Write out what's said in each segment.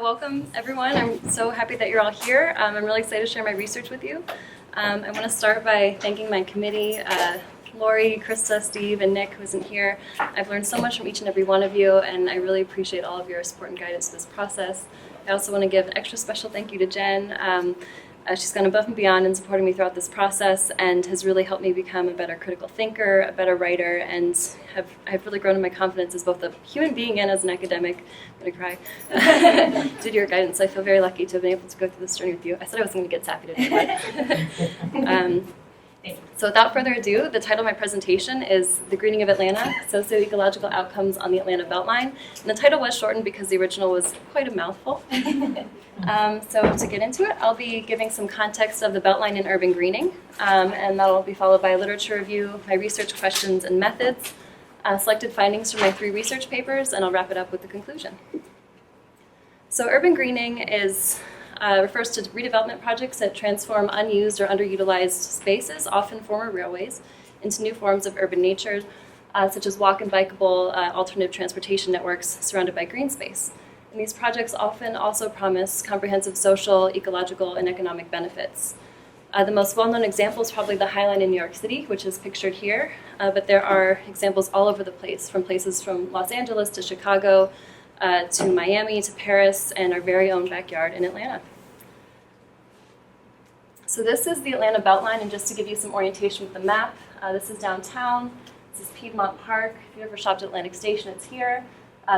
Welcome everyone. I'm so happy that you're all here. I'm really excited to share my research with you. I want to start by thanking my committee, Lori, Krista, Steve, and Nick, who isn't here. I've learned so much from each and every one of you, and I really appreciate all of your support and guidance to this process. I also want to give an extra special thank you to Jen. She's gone above and beyond in supporting me throughout this process and has really helped me become a better critical thinker, a better writer, and I've really grown in my confidence as both a human being and as an academic. I'm going to cry. Due to your guidance, I feel very lucky to have been able to go through this journey with you. I said I wasn't going to get sappy today, but so without further ado, the title of my presentation is The Greening of Atlanta, Socio-Ecological Outcomes on the Atlanta Beltline. And the title was shortened because the original was quite a mouthful. So to get into it, I'll be giving some context of the Beltline and urban greening, and that will be followed by a literature review, my research questions and methods, selected findings from my 3 research papers, and I'll wrap it up with the conclusion. So urban greening refers to redevelopment projects that transform unused or underutilized spaces, often former railways, into new forms of urban nature, such as walk and bikeable alternative transportation networks surrounded by green space. And these projects often also promise comprehensive social, ecological, and economic benefits. The most well-known example is probably the High Line in New York City, which is pictured here, but there are examples all over the place, from places from Los Angeles to Chicago, to Miami, to Paris, and our very own backyard in Atlanta. So this is the Atlanta Beltline, and just to give you some orientation with the map, this is downtown, this is Piedmont Park. If you ever shopped at Atlantic Station, it's here.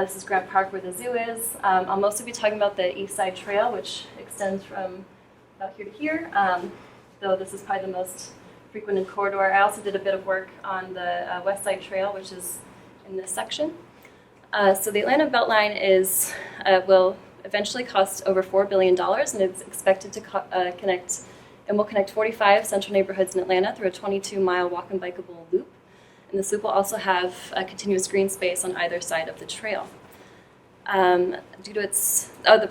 This is Grant Park where the zoo is. I'll mostly be talking about the East Side Trail, which extends from about here to here, though this is probably the most frequented corridor. I also did a bit of work on the West Side Trail, which is in this section. So the Atlanta Beltline will eventually cost over $4 billion, and it's expected to will connect 45 central neighborhoods in Atlanta through a 22-mile walk and bikeable loop. And this loop will also have a continuous green space on either side of the trail. The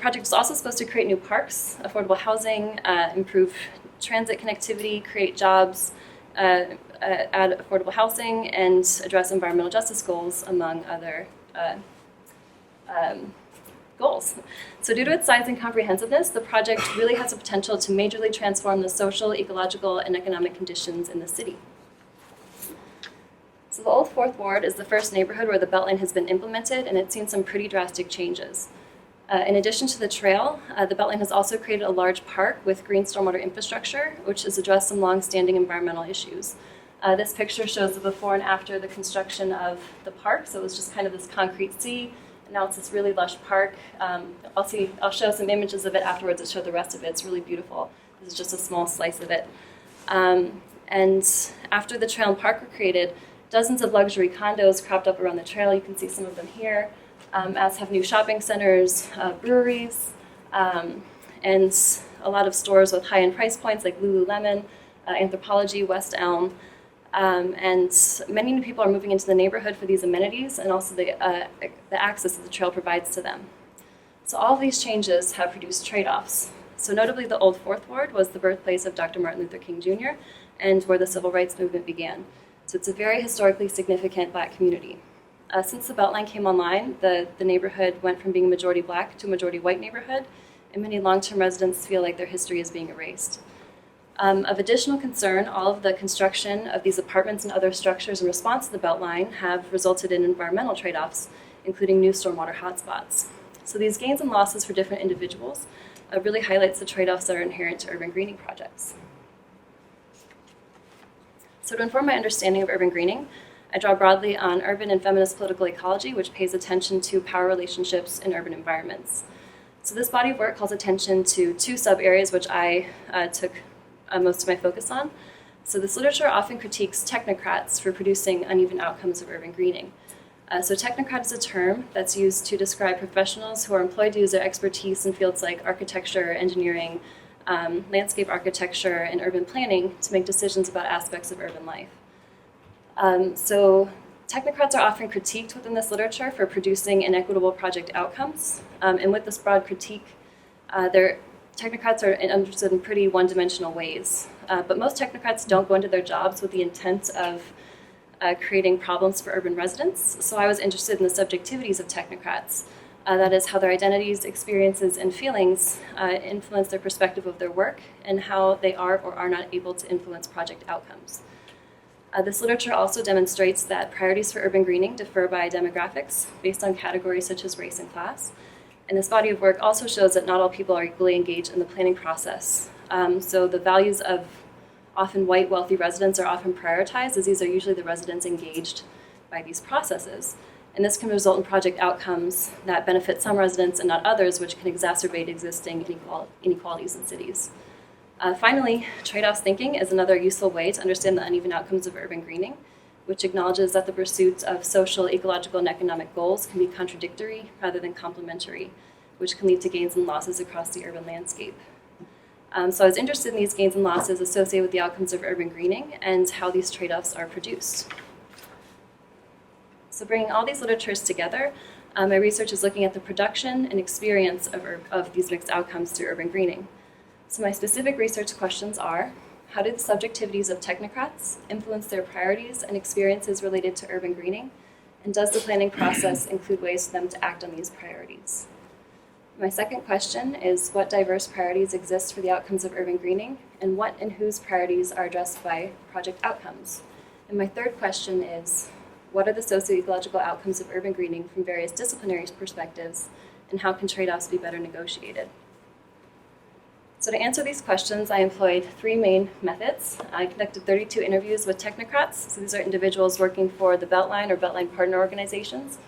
project is also supposed to create new parks, affordable housing, improve transit connectivity, create jobs, add affordable housing, and address environmental justice goals, among other goals. So due to its size and comprehensiveness, the project really has the potential to majorly transform the social, ecological, and economic conditions in the city. So the Old Fourth Ward is the first neighborhood where the Beltline has been implemented, and it's seen some pretty drastic changes. In addition to the trail, the Beltline has also created a large park with green stormwater infrastructure, which has addressed some long-standing environmental issues. This picture shows the before and after the construction of the park. So it was just kind of this concrete sea, and now it's this really lush park. I'll show some images of it afterwards that show the rest of it. It's really beautiful. This is just a small slice of it. And after the trail and park were created, dozens of luxury condos cropped up around the trail. You can see some of them here, as have new shopping centers, breweries, and a lot of stores with high-end price points like Lululemon, Anthropologie, West Elm. And many new people are moving into the neighborhood for these amenities and also the access that the trail provides to them. So all of these changes have produced trade-offs. So notably, the Old Fourth Ward was the birthplace of Dr. Martin Luther King Jr. and where the civil rights movement began. So it's a very historically significant Black community. Since the Beltline came online, the neighborhood went from being a majority Black to a majority white neighborhood, and many long-term residents feel like their history is being erased. Of additional concern, all of the construction of these apartments and other structures in response to the Beltline have resulted in environmental trade-offs, including new stormwater hotspots. So these gains and losses for different individuals really highlights the trade-offs that are inherent to urban greening projects. So to inform my understanding of urban greening, I draw broadly on urban and feminist political ecology, which pays attention to power relationships in urban environments. So this body of work calls attention to 2 sub-areas which I took most of my focus on. So this literature often critiques technocrats for producing uneven outcomes of urban greening. So technocrat is a term that's used to describe professionals who are employed to use their expertise in fields like architecture, engineering, landscape architecture, and urban planning to make decisions about aspects of urban life. So technocrats are often critiqued within this literature for producing inequitable project outcomes. And with this broad critique, technocrats are understood in pretty one-dimensional ways. But most technocrats don't go into their jobs with the intent of creating problems for urban residents. So I was interested in the subjectivities of technocrats, That is how their identities, experiences, and feelings influence their perspective of their work and how they are or are not able to influence project outcomes. This literature also demonstrates that priorities for urban greening differ by demographics based on categories such as race and class. And this body of work also shows that not all people are equally engaged in the planning process. So the values of often white, wealthy residents are often prioritized, as these are usually the residents engaged by these processes. And this can result in project outcomes that benefit some residents and not others, which can exacerbate existing inequalities in cities. Finally, trade-offs thinking is another useful way to understand the uneven outcomes of urban greening, which acknowledges that the pursuit of social, ecological, and economic goals can be contradictory rather than complementary, which can lead to gains and losses across the urban landscape. So I was interested in these gains and losses associated with the outcomes of urban greening and how these trade-offs are produced. So bringing all these literatures together, my research is looking at the production and experience of these mixed outcomes through urban greening. So my specific research questions are, how do the subjectivities of technocrats influence their priorities and experiences related to urban greening? And does the planning process include ways for them to act on these priorities? My second question is, what diverse priorities exist for the outcomes of urban greening, and what and whose priorities are addressed by project outcomes? And my third question is, what are the socio-ecological outcomes of urban greening from various disciplinary perspectives, and how can trade-offs be better negotiated? So to answer these questions, I employed three main methods. I conducted 32 interviews with technocrats. So these are individuals working for the Beltline or Beltline partner organizations.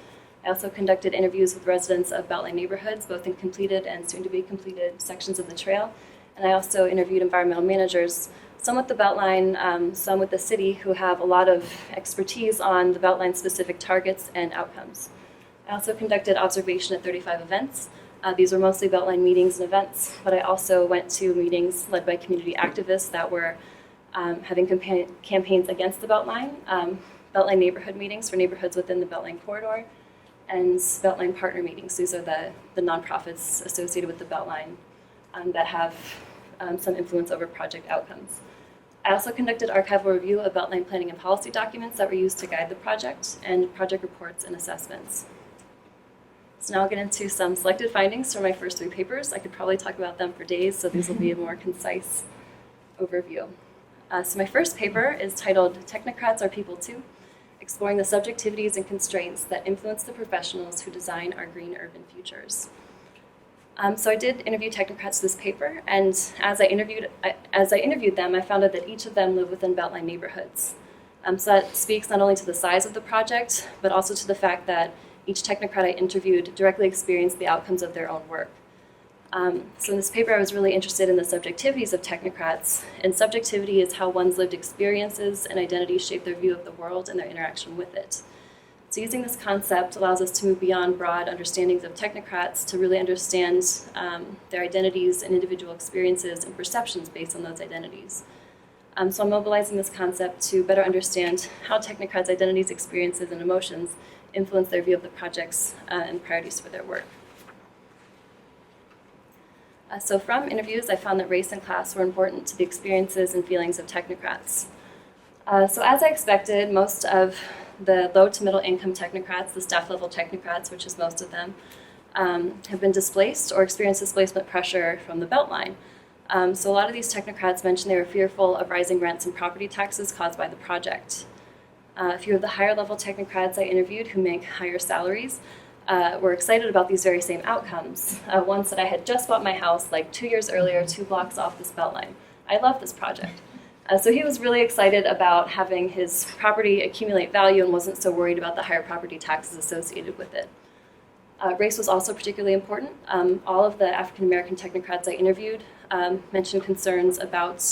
I also conducted interviews with residents of Beltline neighborhoods, both in completed and soon-to-be completed sections of the trail. And I also interviewed environmental managers, some with the Beltline, some with the city, who have a lot of expertise on the Beltline-specific targets and outcomes. I also conducted observation at 35 events. These were mostly Beltline meetings and events, but I also went to meetings led by community activists that were having campaigns against the Beltline, Beltline neighborhood meetings for neighborhoods within the Beltline corridor, and Beltline partner meetings. These are the nonprofits associated with the Beltline that have some influence over project outcomes. I also conducted archival review of Beltline planning and policy documents that were used to guide the project, and project reports and assessments. So now I'll get into some selected findings from my first three papers. I could probably talk about them for days, so these will be a more concise overview. So my first paper is titled Technocrats Are People Too, Exploring the Subjectivities and Constraints That Influence the Professionals Who Design Our Green Urban Futures. So I did interview technocrats for this paper, and as I interviewed them, I found out that each of them live within Beltline neighborhoods. So that speaks not only to the size of the project, but also to the fact that each technocrat I interviewed directly experienced the outcomes of their own work. So in this paper, I was really interested in the subjectivities of technocrats, and subjectivity is how one's lived experiences and identities shape their view of the world and their interaction with it. So using this concept allows us to move beyond broad understandings of technocrats to really understand their identities and individual experiences and perceptions based on those identities. So I'm mobilizing this concept to better understand how technocrats' identities, experiences, and emotions influence their view of the projects and priorities for their work. So from interviews, I found that race and class were important to the experiences and feelings of technocrats. So as I expected, most of the low to middle income technocrats, the staff level technocrats, which is most of them, have been displaced or experienced displacement pressure from the Beltline. So a lot of these technocrats mentioned they were fearful of rising rents and property taxes caused by the project. A few of the higher level technocrats I interviewed who make higher salaries were excited about these very same outcomes. One said, I had just bought my house like 2 years earlier, 2 blocks off this Beltline. I love this project. So he was really excited about having his property accumulate value and wasn't so worried about the higher property taxes associated with it. Race was also particularly important. All of the African American technocrats I interviewed mentioned concerns about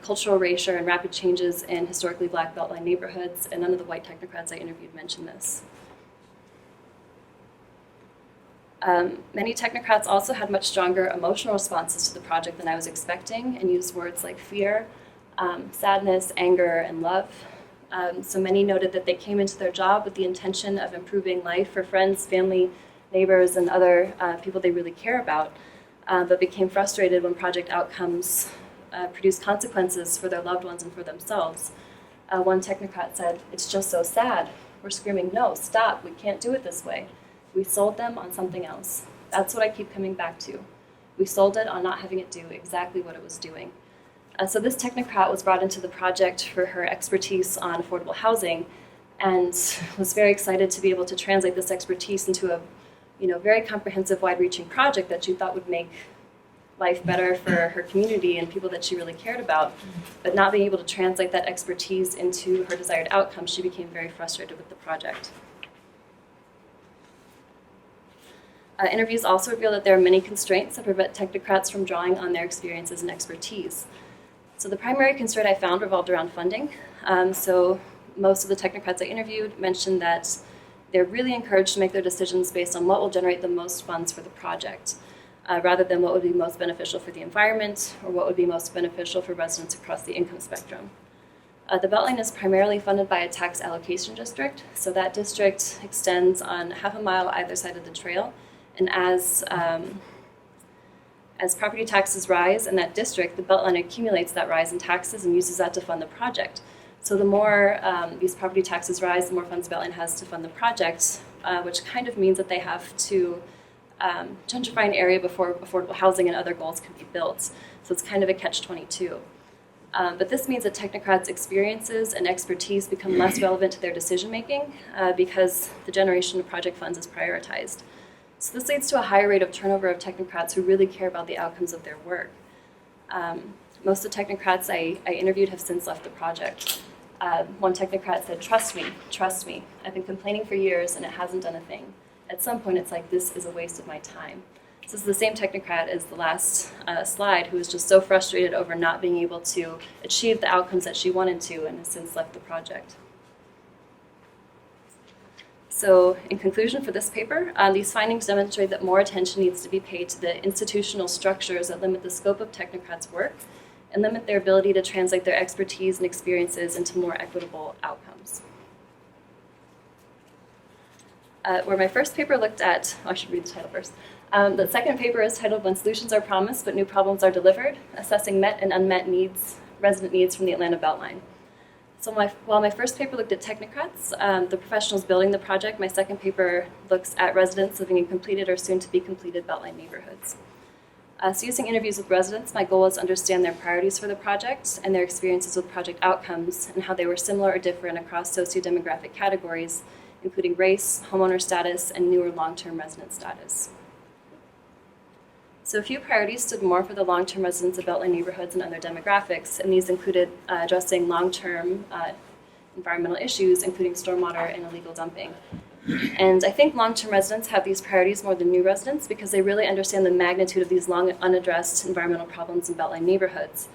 cultural erasure and rapid changes in historically black Beltline neighborhoods, and none of the white technocrats I interviewed mentioned this. Many technocrats also had much stronger emotional responses to the project than I was expecting and used words like fear, sadness, anger, and love. So many noted that they came into their job with the intention of improving life for friends, family, neighbors, and other people they really care about, but became frustrated when project outcomes produced consequences for their loved ones and for themselves. One technocrat said, "It's just so sad. We're screaming, no, stop, we can't do it this way. We sold them on something else. That's what I keep coming back to. We sold it on not having it do exactly what it was doing. So this technocrat was brought into the project for her expertise on affordable housing, and was very excited to be able to translate this expertise into a very comprehensive, wide-reaching project that she thought would make life better for her community and people that she really cared about. But not being able to translate that expertise into her desired outcome, she became very frustrated with the project. Interviews also reveal that there are many constraints that prevent technocrats from drawing on their experiences and expertise. So the primary constraint I found revolved around funding. So most of the technocrats I interviewed mentioned that they're really encouraged to make their decisions based on what will generate the most funds for the project, rather than what would be most beneficial for the environment or what would be most beneficial for residents across the income spectrum. The Beltline is primarily funded by a tax allocation district, so that district extends on half a mile either side of the trail, and as property taxes rise in that district, the Beltline accumulates that rise in taxes and uses that to fund the project. So the more these property taxes rise, the more funds Beltline has to fund the project, which kind of means that they have to gentrify an area before affordable housing and other goals can be built. So it's kind of a catch-22. But this means that technocrats' experiences and expertise become less relevant to their decision-making because the generation of project funds is prioritized. So this leads to a higher rate of turnover of technocrats who really care about the outcomes of their work. Most of the technocrats I interviewed have since left the project. One technocrat said, trust me. I've been complaining for years and it hasn't done a thing. At some point it's like, this is a waste of my time. This is the same technocrat as the last slide, who was just so frustrated over not being able to achieve the outcomes that she wanted to and has since left the project. So in conclusion for this paper, these findings demonstrate that more attention needs to be paid to the institutional structures that limit the scope of technocrats' work and limit their ability to translate their expertise and experiences into more equitable outcomes. Where my first paper looked at, I should read the title first. The second paper is titled When Solutions Are Promised But New Problems Are Delivered, Assessing Met and Unmet Needs, Resident Needs from the Atlanta Beltline. So while my first paper looked at technocrats, the professionals building the project, my second paper looks at residents living in completed or soon-to-be completed Beltline neighborhoods. So using interviews with residents, my goal is to understand their priorities for the project and their experiences with project outcomes and how they were similar or different across socio-demographic categories, including race, homeowner status, and newer long-term resident status. So a few priorities stood more for the long-term residents of Beltline neighborhoods and other demographics, and these included addressing long-term environmental issues, including stormwater and illegal dumping. And I think long-term residents have these priorities more than new residents because they really understand the magnitude of these long unaddressed environmental problems in Beltline neighborhoods,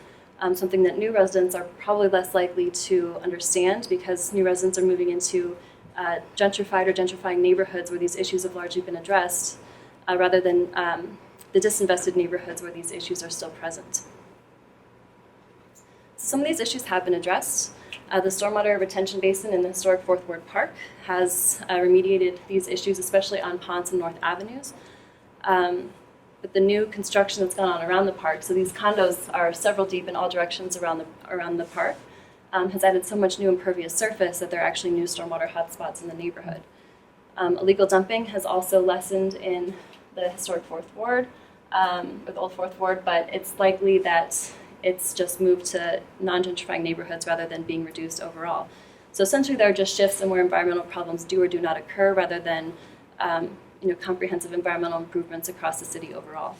something that new residents are probably less likely to understand because new residents are moving into gentrified or gentrifying neighborhoods where these issues have largely been addressed, rather than the disinvested neighborhoods where these issues are still present. Some of these issues have been addressed. The stormwater retention basin in the historic Fourth Ward Park has remediated these issues, especially on Ponce and North Avenues. But the new construction that's gone on around the park, so these condos are several deep in all directions around the park, has added so much new impervious surface that there are actually new stormwater hotspots in the neighborhood. Illegal dumping has also lessened in the historic Fourth Ward, or the old Fourth Ward, but it's likely that it's just moved to non-gentrifying neighborhoods rather than being reduced overall. So essentially there are just shifts in where environmental problems do or do not occur rather than comprehensive environmental improvements across the city overall.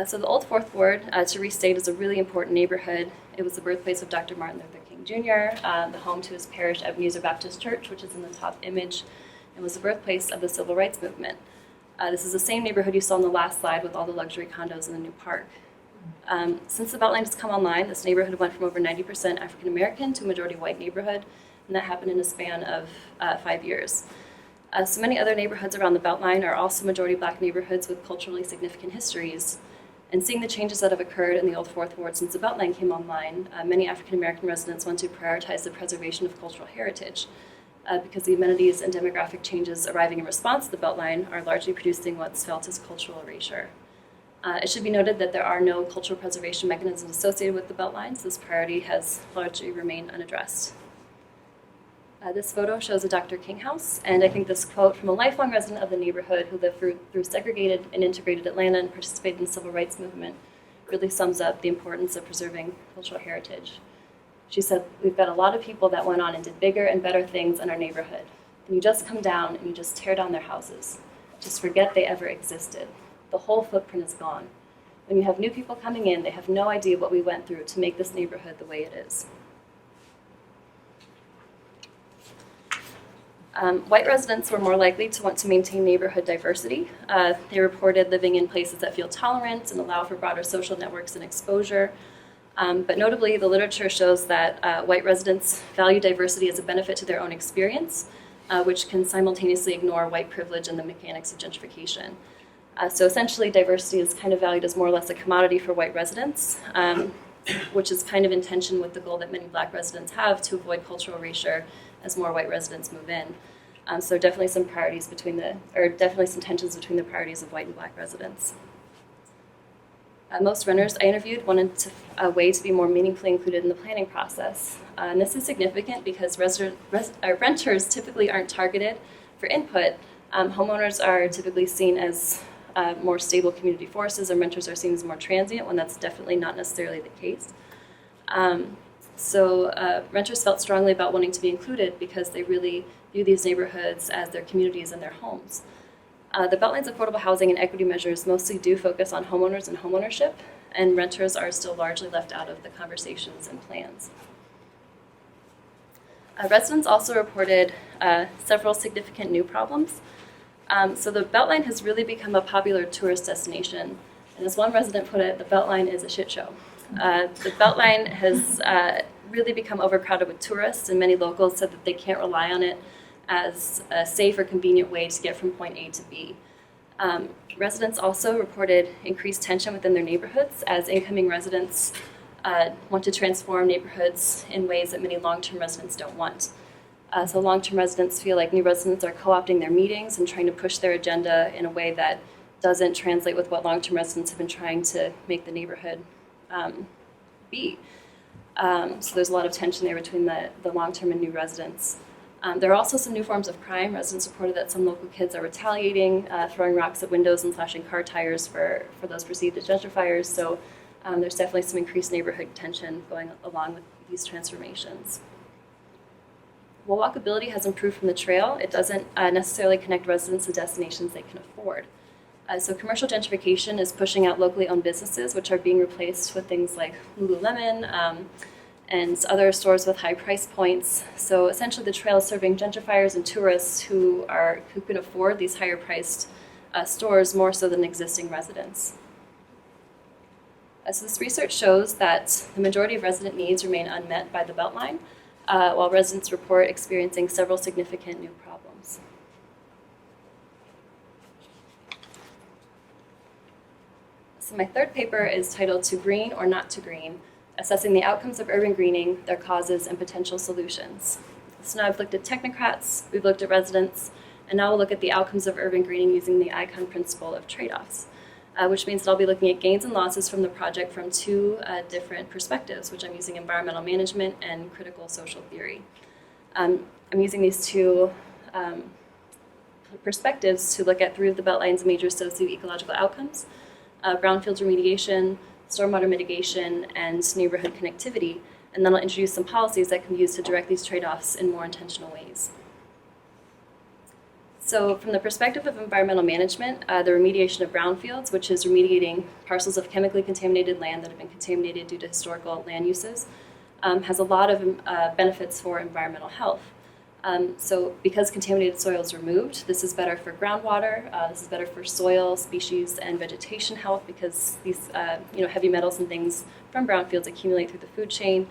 So the old Fourth Ward, to restate, is a really important neighborhood. It was the birthplace of Dr. Martin Luther King Jr., the home to his parish, Ebenezer Baptist Church, which is in the top image, and was the birthplace of the Civil Rights Movement. This is the same neighborhood you saw on the last slide with all the luxury condos in the new park. Since the Beltline has come online, this neighborhood went from over 90% African American to a majority white neighborhood, and that happened in a span of 5 years. So many other neighborhoods around the Beltline are also majority black neighborhoods with culturally significant histories. And seeing the changes that have occurred in the old Fourth Ward since the Beltline came online, many African American residents want to prioritize the preservation of cultural heritage because the amenities and demographic changes arriving in response to the Beltline are largely producing what's felt as cultural erasure. It should be noted that there are no cultural preservation mechanisms associated with the Beltline, so this priority has largely remained unaddressed. This photo shows a Dr. King house, and I think this quote from a lifelong resident of the neighborhood who lived through segregated and integrated Atlanta and participated in the civil rights movement really sums up the importance of preserving cultural heritage. She said, "We've got a lot of people that went on and did bigger and better things in our neighborhood, and you just come down and you just tear down their houses. Just forget they ever existed. The whole footprint is gone. When you have new people coming in, they have no idea what we went through to make this neighborhood the way it is." White residents were more likely to want to maintain neighborhood diversity. They reported living in places that feel tolerant and allow for broader social networks and exposure. But notably, the literature shows that white residents value diversity as a benefit to their own experience, which can simultaneously ignore white privilege and the mechanics of gentrification. So essentially, diversity is kind of valued as more or less a commodity for white residents, which is kind of in tension with the goal that many Black residents have to avoid cultural erasure as more white residents move in. So definitely some priorities definitely some tensions between the priorities of white and Black residents. Most renters I interviewed wanted a way to be more meaningfully included in the planning process. And this is significant because renters typically aren't targeted for input. Homeowners are typically seen as more stable community forces, and renters are seen as more transient, when that's definitely not necessarily the case. So renters felt strongly about wanting to be included because they really view these neighborhoods as their communities and their homes. The Beltline's affordable housing and equity measures mostly do focus on homeowners and homeownership, and renters are still largely left out of the conversations and plans. Residents also reported several significant new problems. So the Beltline has really become a popular tourist destination, and as one resident put it, the Beltline is a shit show. The Beltline has really become overcrowded with tourists, and many locals said that they can't rely on it as a safe or convenient way to get from point A to B. Residents also reported increased tension within their neighborhoods as incoming residents want to transform neighborhoods in ways that many long-term residents don't want. So long-term residents feel like new residents are co-opting their meetings and trying to push their agenda in a way that doesn't translate with what long-term residents have been trying to make the neighborhood be. So there's a lot of tension there between the long-term and new residents. There are also some new forms of crime. Residents reported that some local kids are retaliating, throwing rocks at windows and slashing car tires for those perceived as gentrifiers. So there's definitely some increased neighborhood tension going along with these transformations. While walkability has improved from the trail, it doesn't necessarily connect residents to destinations they can afford. So commercial gentrification is pushing out locally owned businesses, which are being replaced with things like Lululemon and other stores with high price points. So essentially the trail is serving gentrifiers and tourists who can afford these higher priced stores more so than existing residents. So this research shows that the majority of resident needs remain unmet by the Beltline, while residents report experiencing several significant new problems. So my third paper is titled "To Green or Not to Green: Assessing the Outcomes of Urban Greening, Their Causes, and Potential Solutions." So now I've looked at technocrats, we've looked at residents, and now we'll look at the outcomes of urban greening using the ICON principle of trade-offs, which means that I'll be looking at gains and losses from the project from two different perspectives, which I'm using environmental management and critical social theory. I'm using these two perspectives to look at three of the Beltline's major socio-ecological outcomes: brownfields remediation, stormwater mitigation, and neighborhood connectivity, and then I'll introduce some policies that can be used to direct these trade-offs in more intentional ways. So from the perspective of environmental management, the remediation of brownfields, which is remediating parcels of chemically contaminated land that have been contaminated due to historical land uses, has a lot of benefits for environmental health. So because contaminated soil is removed, this is better for groundwater, this is better for soil, species, and vegetation health, because these heavy metals and things from brownfields accumulate through the food chain.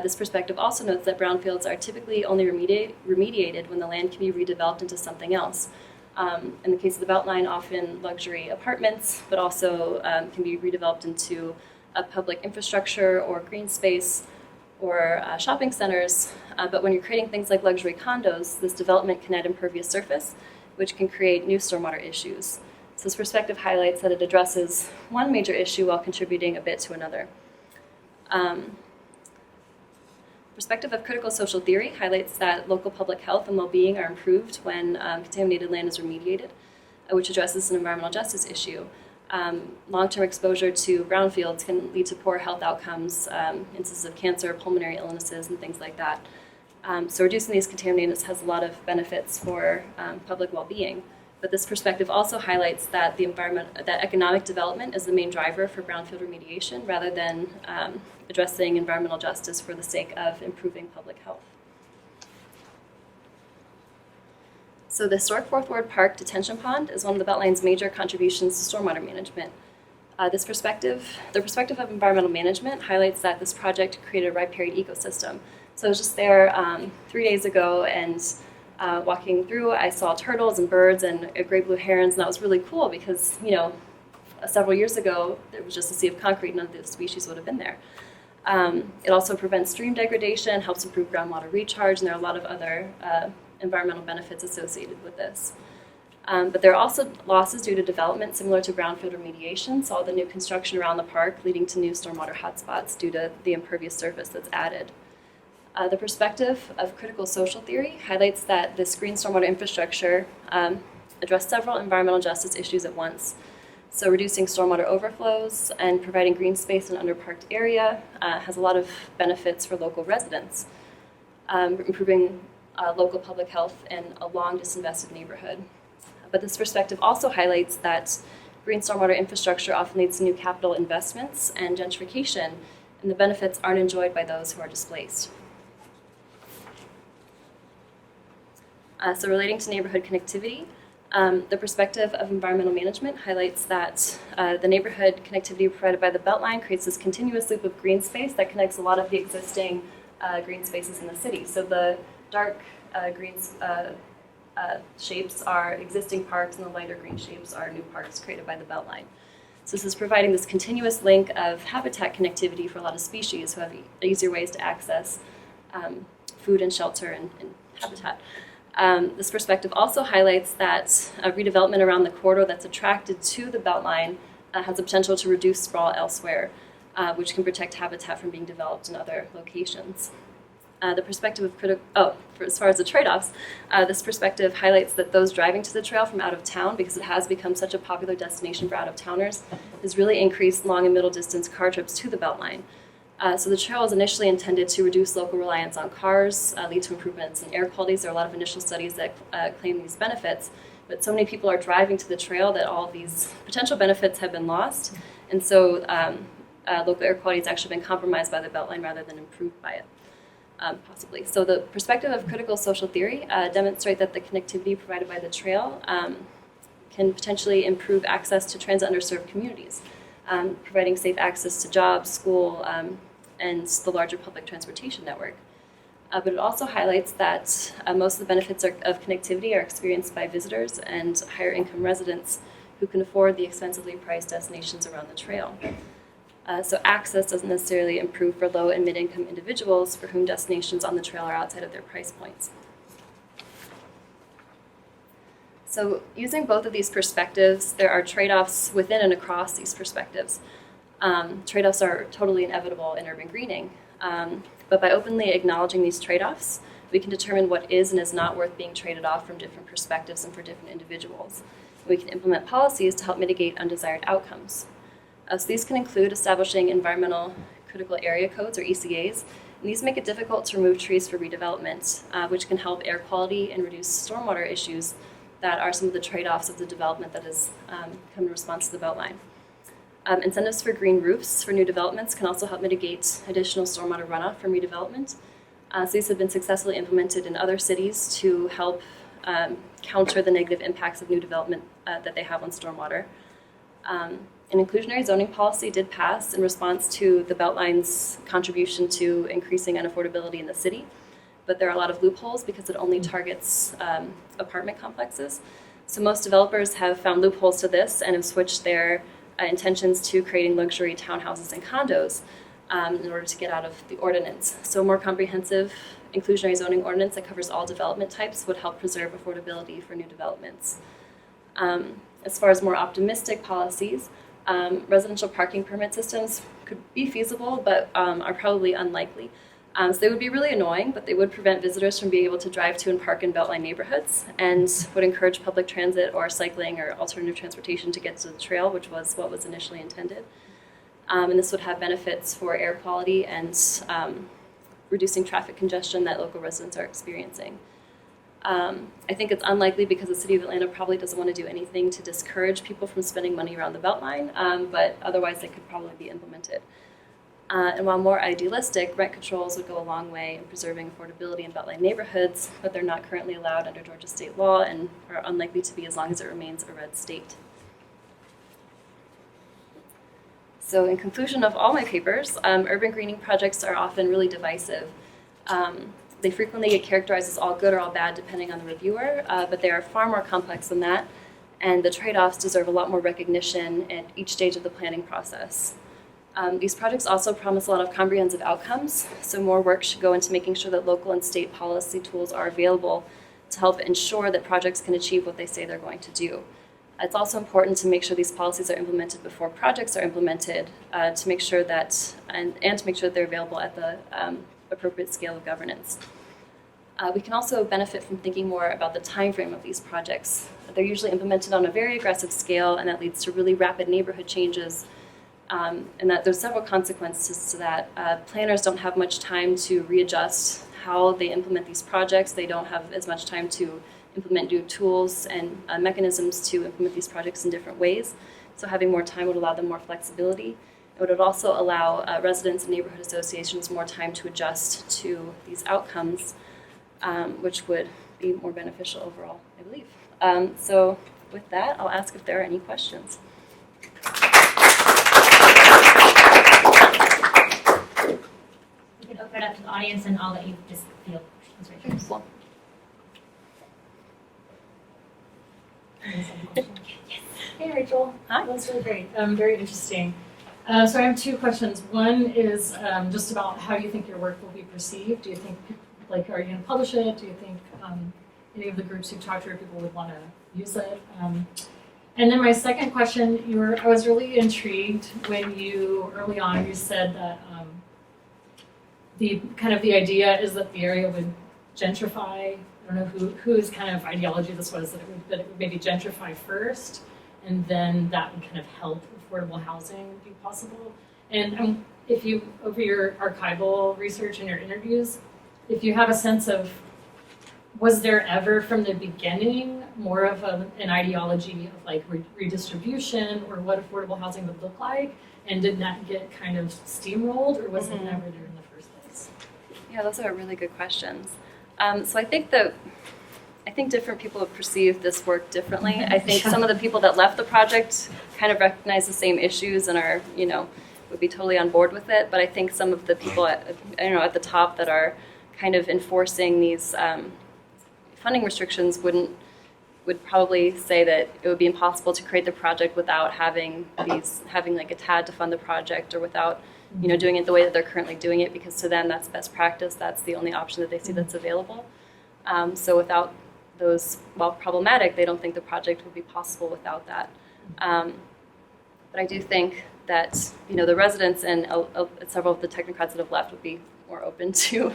This perspective also notes that brownfields are typically only remediated when the land can be redeveloped into something else. In the case of the Beltline, often luxury apartments, but also can be redeveloped into a public infrastructure or green space or shopping centers. But when you're creating things like luxury condos, this development can add impervious surface, which can create new stormwater issues. So this perspective highlights that it addresses one major issue while contributing a bit to another. perspective of critical social theory highlights that local public health and well-being are improved when contaminated land is remediated, which addresses an environmental justice issue. Long-term exposure to brownfields can lead to poor health outcomes, instances of cancer, pulmonary illnesses, and things like that. So reducing these contaminants has a lot of benefits for public well-being. But this perspective also highlights that that economic development is the main driver for brownfield remediation, rather than addressing environmental justice for the sake of improving public health. So the historic Fourth Ward Park detention pond is one of the Beltline's major contributions to stormwater management. The perspective of environmental management highlights that this project created a riparian ecosystem. So I was just there 3 days ago, and walking through, I saw turtles and birds and great blue herons, and that was really cool because, several years ago, there was just a sea of concrete, none of the species would have been there. It also prevents stream degradation, helps improve groundwater recharge, and there are a lot of other environmental benefits associated with this. But there are also losses due to development similar to brownfield remediation, so all the new construction around the park leading to new stormwater hotspots due to the impervious surface that's added. The perspective of critical social theory highlights that this green stormwater infrastructure addressed several environmental justice issues at once. So reducing stormwater overflows and providing green space in an underparked area has a lot of benefits for local residents, improving local public health in a long disinvested neighborhood. But this perspective also highlights that green stormwater infrastructure often leads to new capital investments and gentrification, and the benefits aren't enjoyed by those who are displaced. So relating to neighborhood connectivity, the perspective of environmental management highlights that the neighborhood connectivity provided by the Beltline creates this continuous loop of green space that connects a lot of the existing green spaces in the city. So the dark green shapes are existing parks, and the lighter green shapes are new parks created by the Beltline. So this is providing this continuous link of habitat connectivity for a lot of species who have easier ways to access food and shelter and habitat. This perspective also highlights that redevelopment around the corridor that's attracted to the Beltline has the potential to reduce sprawl elsewhere, which can protect habitat from being developed in other locations. The perspective of as far as the trade-offs, this perspective highlights that those driving to the trail from out of town, because it has become such a popular destination for out-of-towners, has really increased long and middle distance car trips to the Beltline. So the trail was initially intended to reduce local reliance on cars, lead to improvements in air quality. There are a lot of initial studies that claim these benefits, but so many people are driving to the trail that all of these potential benefits have been lost, and so local air quality has actually been compromised by the Beltline rather than improved by it, possibly. So the perspective of critical social theory demonstrate that the connectivity provided by the trail can potentially improve access to transit underserved communities, providing safe access to jobs, school, and the larger public transportation network. But it also highlights that most of the benefits of connectivity are experienced by visitors and higher income residents who can afford the expensively priced destinations around the trail. So access doesn't necessarily improve for low and mid-income individuals for whom destinations on the trail are outside of their price points. So using both of these perspectives, there are trade-offs within and across these perspectives. Trade-offs are totally inevitable in urban greening, but by openly acknowledging these trade-offs, we can determine what is and is not worth being traded off from different perspectives and for different individuals. We can implement policies to help mitigate undesired outcomes. So these can include establishing environmental critical area codes, or ECAs, and these make it difficult to remove trees for redevelopment, which can help air quality and reduce stormwater issues that are some of the trade-offs of the development that has come in response to the Beltline. Incentives for green roofs for new developments can also help mitigate additional stormwater runoff from redevelopment. So these have been successfully implemented in other cities to help counter the negative impacts of new development that they have on stormwater. An inclusionary zoning policy did pass in response to the Beltline's contribution to increasing unaffordability in the city, but there are a lot of loopholes because it only targets apartment complexes. So most developers have found loopholes to this and have switched their intentions to creating luxury townhouses and condos in order to get out of the ordinance. So a more comprehensive inclusionary zoning ordinance that covers all development types would help preserve affordability for new developments. As far as more optimistic policies, residential parking permit systems could be feasible, but are probably unlikely. So they would be really annoying, but they would prevent visitors from being able to drive to and park in Beltline neighborhoods, and would encourage public transit or cycling or alternative transportation to get to the trail, which was what was initially intended. And this would have benefits for air quality and reducing traffic congestion that local residents are experiencing. I think it's unlikely because the City of Atlanta probably doesn't want to do anything to discourage people from spending money around the Beltline, but otherwise they could probably be implemented. And while more idealistic, rent controls would go a long way in preserving affordability in Beltline neighborhoods, but they're not currently allowed under Georgia state law and are unlikely to be as long as it remains a red state. So in conclusion of all my papers, urban greening projects are often really divisive. They frequently get characterized as all good or all bad depending on the reviewer, but they are far more complex than that, and the trade-offs deserve a lot more recognition at each stage of the planning process. These projects also promise a lot of comprehensive outcomes, so more work should go into making sure that local and state policy tools are available to help ensure that projects can achieve what they say they're going to do. It's also important to make sure these policies are implemented before projects are implemented, to make sure that, and to make sure that they're available at the appropriate scale of governance. We can also benefit from thinking more about the time frame of these projects. They're usually implemented on a very aggressive scale, and that leads to really rapid neighborhood changes, and that there's several consequences to that. Planners don't have much time to readjust how they implement these projects. They don't have as much time to implement new tools and mechanisms to implement these projects in different ways. So having more time would allow them more flexibility. It would also allow residents and neighborhood associations more time to adjust to these outcomes, which would be more beneficial overall, I believe. So with that, I'll ask if there are any questions. You can open it up to the audience, and I'll let you just feel questions right here. Cool. Yes. Hey, Rachel. Hi. That's really great. Very interesting. So I have two questions. One is just about how you think your work will be perceived. Do you think, like, are you going to publish it? Do you think any of the groups you've talked to or people would want to use it? And then my second question, I was really intrigued when you, early on, you said that the idea is that the area would gentrify. I don't know whose kind of ideology this was, that it would maybe gentrify first, and then that would kind of help affordable housing be possible. And if you, over your archival research and your interviews, if you have a sense of, was there ever from the beginning more of an ideology of like redistribution or what affordable housing would look like, and did that get kind of steamrolled, or was it never there in the first place? Yeah, those are really good questions. So I think different people have perceived this work differently. I think some of the people that left the project kind of recognize the same issues and are, would be totally on board with it. But I think some of the people at the top that are kind of enforcing these funding restrictions would probably say that it would be impossible to create the project without having like a TAD to fund the project, or without doing it the way that they're currently doing it, because to them that's best practice. That's the only option that they see that's available. So without those, while problematic, they don't think the project would be possible without that. But I do think that the residents and several of the technocrats that have left would be more open to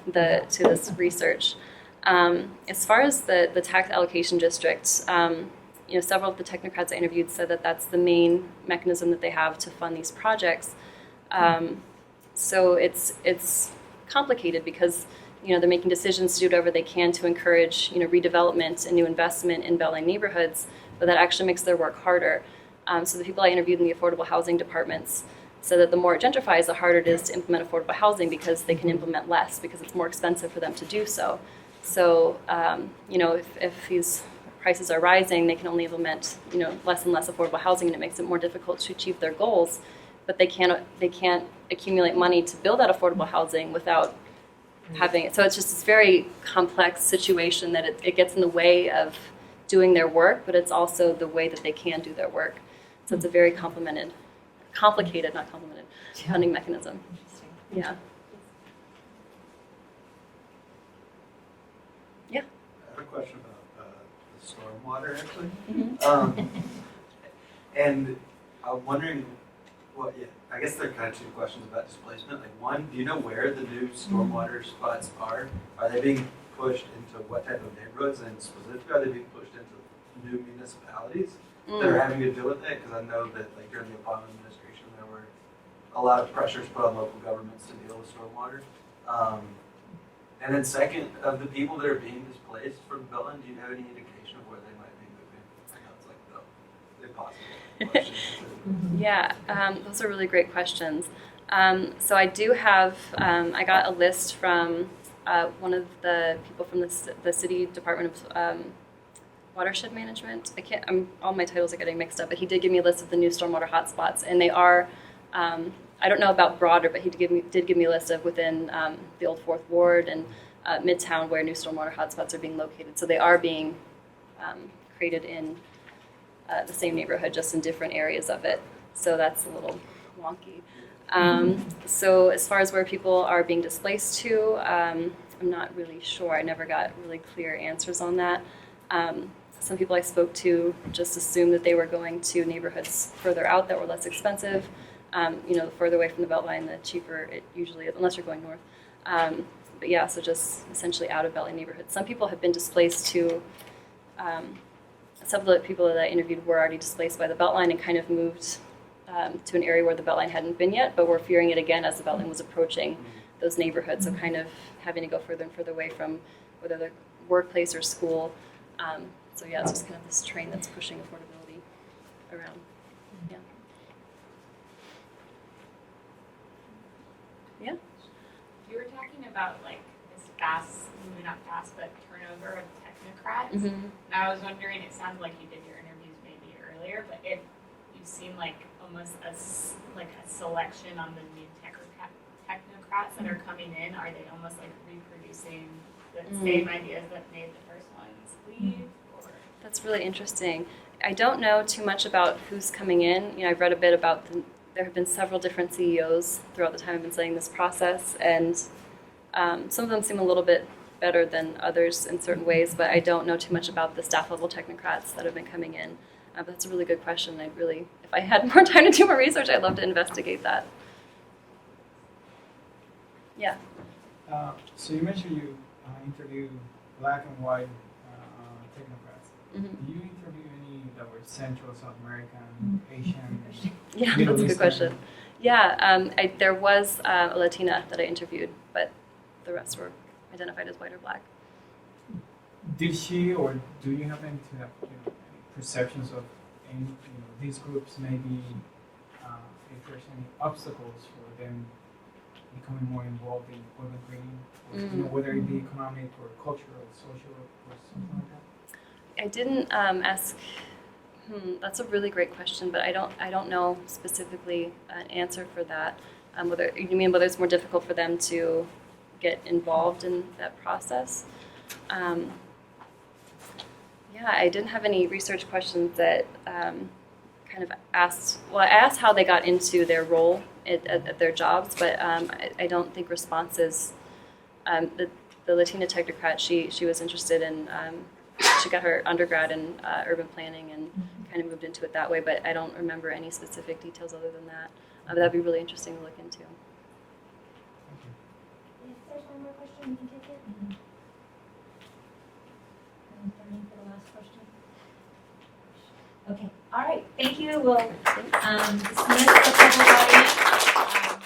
this research. As far as the tax allocation district, several of the technocrats I interviewed said that that's the main mechanism that they have to fund these projects. So it's complicated because they're making decisions to do whatever they can to encourage redevelopment and new investment in Beltline neighborhoods, but that actually makes their work harder. So the people I interviewed in the affordable housing departments said that the more it gentrifies, the harder it is to implement affordable housing, because they can implement less because it's more expensive for them to do so. So if these prices are rising, they can only implement less and less affordable housing, and it makes it more difficult to achieve their goals. But they can't accumulate money to build that affordable housing without having it. So it's just this very complex situation that it gets in the way of doing their work, but it's also the way that they can do their work. So it's a very complicated funding mechanism. Interesting. Yeah. Yeah. I have a question about the stormwater, actually. Mm-hmm. And I'm wondering Well, yeah, I guess there are kind of two questions about displacement. Like one, do you know where the new stormwater spots are? Are they being pushed into what type of neighborhoods, and specifically, are they being pushed into new municipalities that are having to deal with it? Because I know that like during the Obama administration, there were a lot of pressures put on local governments to deal with stormwater. And then second, of the people that are being displaced from Beltline, do you have any indication of where they might be moving? I know it's like the impossible question. Yeah, those are really great questions. So I do have, I got a list from one of the people from the City Department of Watershed Management. All my titles are getting mixed up, but he did give me a list of the new stormwater hotspots, and they are, I don't know about broader, but he did give me a list of within the old 4th Ward and Midtown where new stormwater hotspots are being located. So they are being created in the same neighborhood, just in different areas of it. So that's a little wonky. So as far as where people are being displaced to, I'm not really sure. I never got really clear answers on that. Some people I spoke to just assumed that they were going to neighborhoods further out that were less expensive. The further away from the Beltline, the cheaper it usually is, unless you're going north. But yeah, so just essentially out of Beltline neighborhoods. Some people have been displaced to, some of the people that I interviewed were already displaced by the Beltline and kind of moved to an area where the Beltline hadn't been yet, but were fearing it again as the Beltline was approaching those neighborhoods, so kind of having to go further and further away from whether the workplace or school. So yeah, it's just kind of this train that's pushing affordability around. Yeah. Yeah. You were talking about like this maybe not fast, but turnover of technocrats. Mm-hmm. And I was wondering, it sounds like you did your interviews maybe earlier, but if you seem like almost a selection on the new technocrats that are coming in, are they almost like reproducing the same ideas that made the first ones leave? Or? That's really interesting. I don't know too much about who's coming in. I've read a bit about there have been several different CEOs throughout the time I've been studying this process, and some of them seem a little bit better than others in certain ways, but I don't know too much about the staff level technocrats that have been coming in. But that's a really good question. If I had more time to do more research, I'd love to investigate that. Yeah. So you mentioned you interviewed black and white technocrats. Mm-hmm. Did you interview any that were Central, South American, Asian? Yeah, Middle that's a good Eastern? question. Yeah, there was a Latina that I interviewed, but the rest were identified as white or black. Did she, or do you happen to have any perceptions of any these groups maybe if there's any obstacles for them becoming more involved in urban greening, or whether it be economic or cultural, social, or something like that? I didn't ask. That's a really great question, but I don't know specifically an answer for that. Whether it's more difficult for them to get involved in that process. Yeah, I didn't have any research questions that kind of asked. Well, I asked how they got into their role at their jobs, but I don't think responses. The Latina technocrat, she was interested in. She got her undergrad in urban planning and kind of moved into it that way, but I don't remember any specific details other than that. But that'd be really interesting to look into. If there's one more question, we can take it. I'm turning for the last question. Okay. All right. Thank you. We'll dismiss the public audience.